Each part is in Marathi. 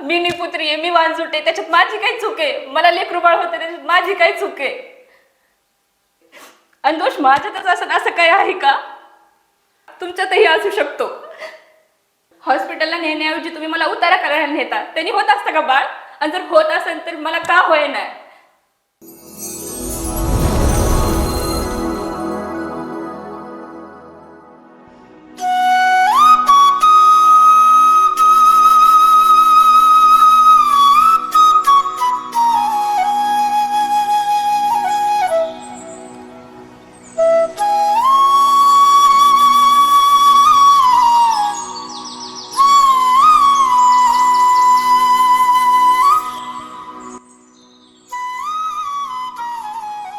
मी निपुत्री आहे, मी वांजुटे, त्याच्यात माझी काय चूक आहे? मला लेकरू बाळ होते त्याच्यात माझी काय चूक आहे? आणि दोष माझ्यातच असं काय आहे का? तुमच्यातही असू शकतो. हॉस्पिटलला नेण्याऐवजी तुम्ही मला उतारा करायला नेता. त्यांनी होत असतं का बाळ? आणि जर होत असेल तर मला का होईना?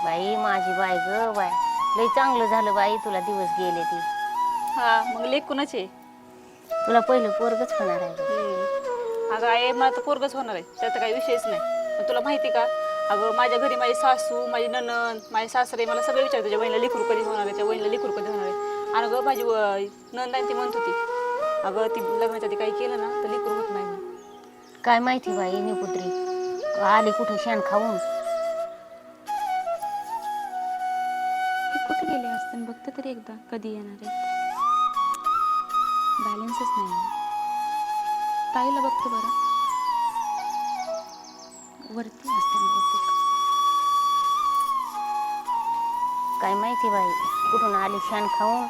बाई माझी बाई ग बाय, लय चांगलं झालं बाई तुला दिवस गेले ती. हा मग लेख कुणाची आहे? तुला पहिलं पोरगच होणार आहे गं. अगं आहे, मला तर पोरगच होणार आहे, त्याचा काही विषयच नाही. पण तुला माहिती का, अगं माझ्या घरी माझी सासू, माझी नणंद, माझे सासरे मला सगळे विचारतात तुझ्या बहिणीला लेकरू कधी होणार आहे, त्या बहिणीला लेकरू कधी होणार आहे. आणि अगं माझी नणंद आहे ती म्हणत होती, अगं ती लग्नाच्या आधी काही केलं ना तर लेकरू होत नाही म्हणून. काय माहिती बाई निपुत्री आली कुठे शेण खाऊन. कुठे गेले असते बघते तरी एकदा कधी येणार आहे. बॅलन्सच नाही. ताईला बघते बरं, वरती असते बहुतेक. काय माहिती बाई कुठून आली शेण खाऊन.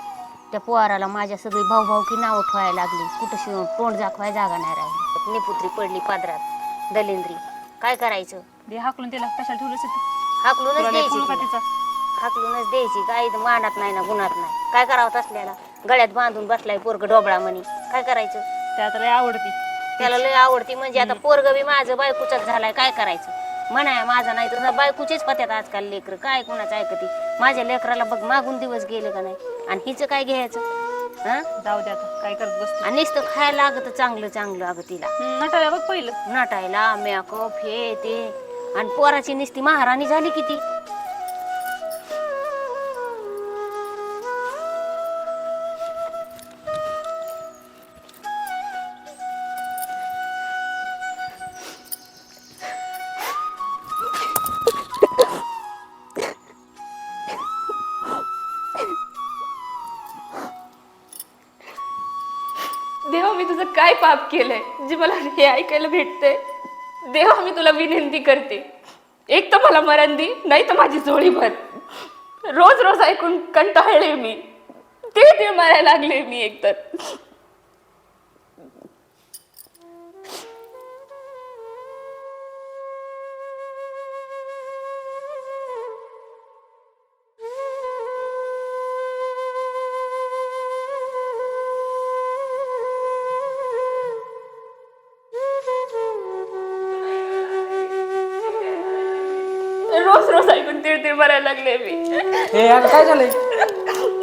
त्या पोहाराला माझ्या सगळी भाऊ की नावं ठेवायला लागली. कुठं तोंड दाखवाय जागा नाही राहिली. निपुत्री पडली पादरात दलिंद्री. काय करायचं? दे हाकलून तिला, कशाला ठेवलंच हाकलूनच द्यायची का तिला. तिचा? हाकलूनच द्यायची. काय मानात नाही ना गुणात नाही. काय करावं असल्याला? गळ्यात बांधून बसलाय पोरग डोबळा म्हणी. काय करायचं? त्यात लय आवडती. त्याला लय आवडती म्हणजे आता पोरग बी माझं बायकोचाच झालाय. काय करायचं? म्हणाय माझा नाही तर बायकोचेच पत्यात आजकाल लेकर. काय कुणाचं ऐकती? माझ्या लेकराला बघ मागून दिवस गेले का नाही. आणि हिचं काय घ्यायचं? हा जाऊ दे आता, काय करत बसते. आणि नुसतं खायला लागत चांगलं चांगलं अगं तिला. नटायला बघ पहिलं. नटायला मेकअप हे ते. आणि पोराची नुसती महाराणी झाली किती. देवा मी तुझं काय पाप केलंय जे मला हे ऐकायला भेटतंय? देवा मी तुला विनंती करते, एक तर मला मरण दे, नाही तर माझी जोडी भर. रोज रोज ऐकून कंटाळले मी. ते मारायला लागले मी एकतर. रोज रोज ऐकून तीळ मारायला लागले मी. हे यार काय झालंय?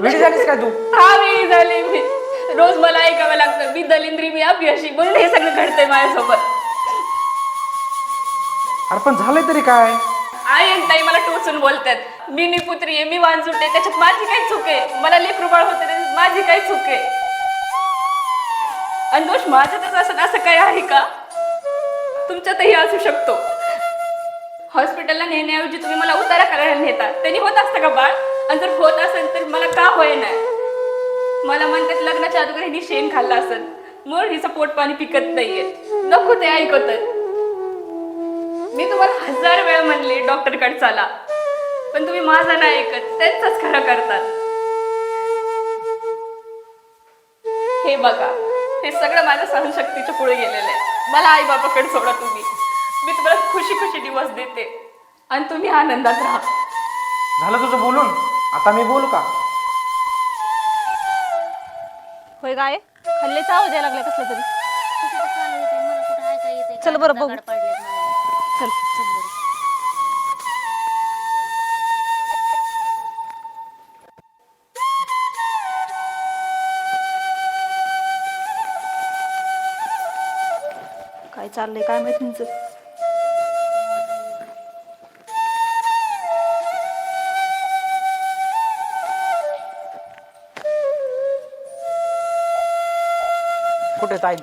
वेडी झालीस काय तू? हा वेळी झाले मी. रोज मला ऐकावं लागतं मी दलिंद्री, मी अपयशी, म्हणून हे सगळं घडतंय माझ्यासोबत. अरे पण झालंय तरी काय? आई आणि ताई मला टोचून बोलतात. मी निपुत्री आहे, मी वांजुटे, त्याच्यात माझी काय चूक आहे? मला लेकरू बाळ होते त्याच्यात माझी काय चूक आहे? आणि दोष माझ्यातच असं काय आहे का? तुमच्यातही असू शकतो. हॉस्पिटलला नेण्याऐवजी तुम्ही मला उतारा करायला नेता. त्यांनी होत असतं का बाळ? आणि जर होत असेल तर मला का होईना? मला म्हणतात लग्नाच्या अगोदर हिने शेण खाल्ला असेल म्हणून हिचं पोट पाणी पिकत नाहीये. नको ते ऐकत. मी तुम्हाला 1000 वेळा म्हणले डॉक्टरकडे चला, पण तुम्ही माझा नाही ऐकत, त्यांचंच खरं करतात. हे बघा, हे सगळं माझ्या सहनशक्तीच्या पुढे गेलेलं आहे. मला आई बाबाकडे सोडा तुम्ही. मी तुम्हाला खुशी खुशी दिवस देते आणि तुम्ही आनंदात राहा. झालं तुझं बोलून? आता मी बोलू का? होय गाय खाल्लेचा आवाज यायला लागला कसला तरी. चल बरं बघू. चल काय चाललंय काय माहित तुमचं. कुठे ताई?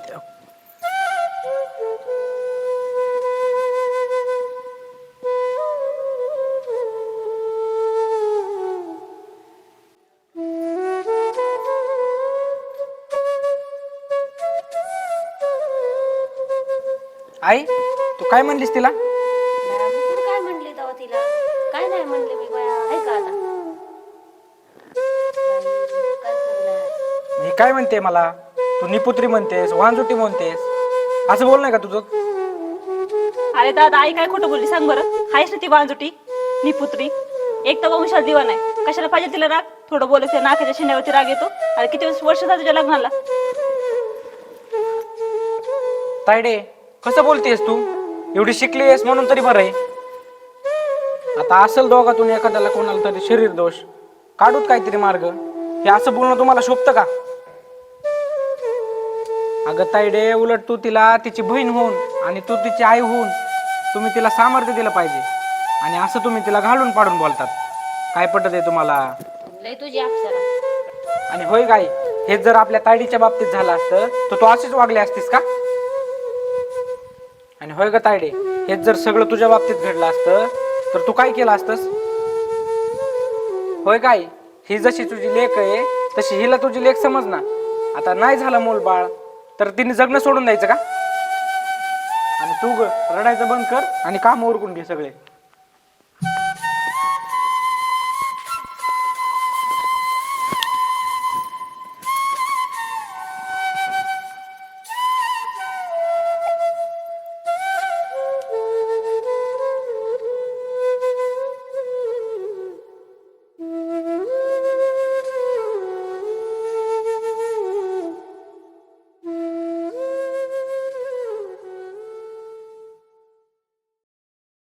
आई तू काय म्हणलीस तिला? तू काय म्हणली तेव्हा तिला? काय नाही म्हणले मी बाया, आहे का आता? काय करणार? मी काय म्हणते मला? तू निपुत्री म्हणतेस, वांजुटी म्हणतेस, असं बोल नाही का तुझं? अरे दादा आई काय खोटं बोलली सांग बरं. हायच ना ती बांजुटी निपुत्री, एक तर वंशात दिवा नाही. कशाला पाहिजे तिला राग? थोडं बोलत त्या नाकाच्या शेंड्यावरती राग येतो. अरे किती वर्ष झालं तुझ्या लग्नाला? तायडे कसं बोलतेस तू? एवढी शिकली आहेस म्हणून तरी बरं आहे. आता असेल दोघातून एखाद्याला कोणाला तरी शरीर दोष, काढूत काहीतरी मार्ग. हे असं बोलणं तुम्हाला शोभतं का? अगं तायडे, उलट तू तिला तिची बहीण होऊन आणि तू तिची आई होऊन तुम्ही तिला सामर्थ्य दिलं पाहिजे. आणि असं तुम्ही तिला घालून पाडून बोलतात. काय पटत आहे तुम्हाला? लय तुझी अप्सरा. आणि होय गाई, हेच जर आपल्या तायडीच्या बाबतीत झालं असतं तर तू अशीच वागली असतीस का? आणि होय ग तायडे, हेच जर सगळं तुझ्या बाबतीत घडलं असतं तर तू काय केलं असतंस? होय गाई, ही जशी तुझी लेक आहे तशी हिला तुझी लेक समज ना. आता नाही झालं मूल बाळ तर तिने जगणं सोडून द्यायचं का? आणि तू ग रडायचं बंद कर आणि काम उरकून घे सगळे.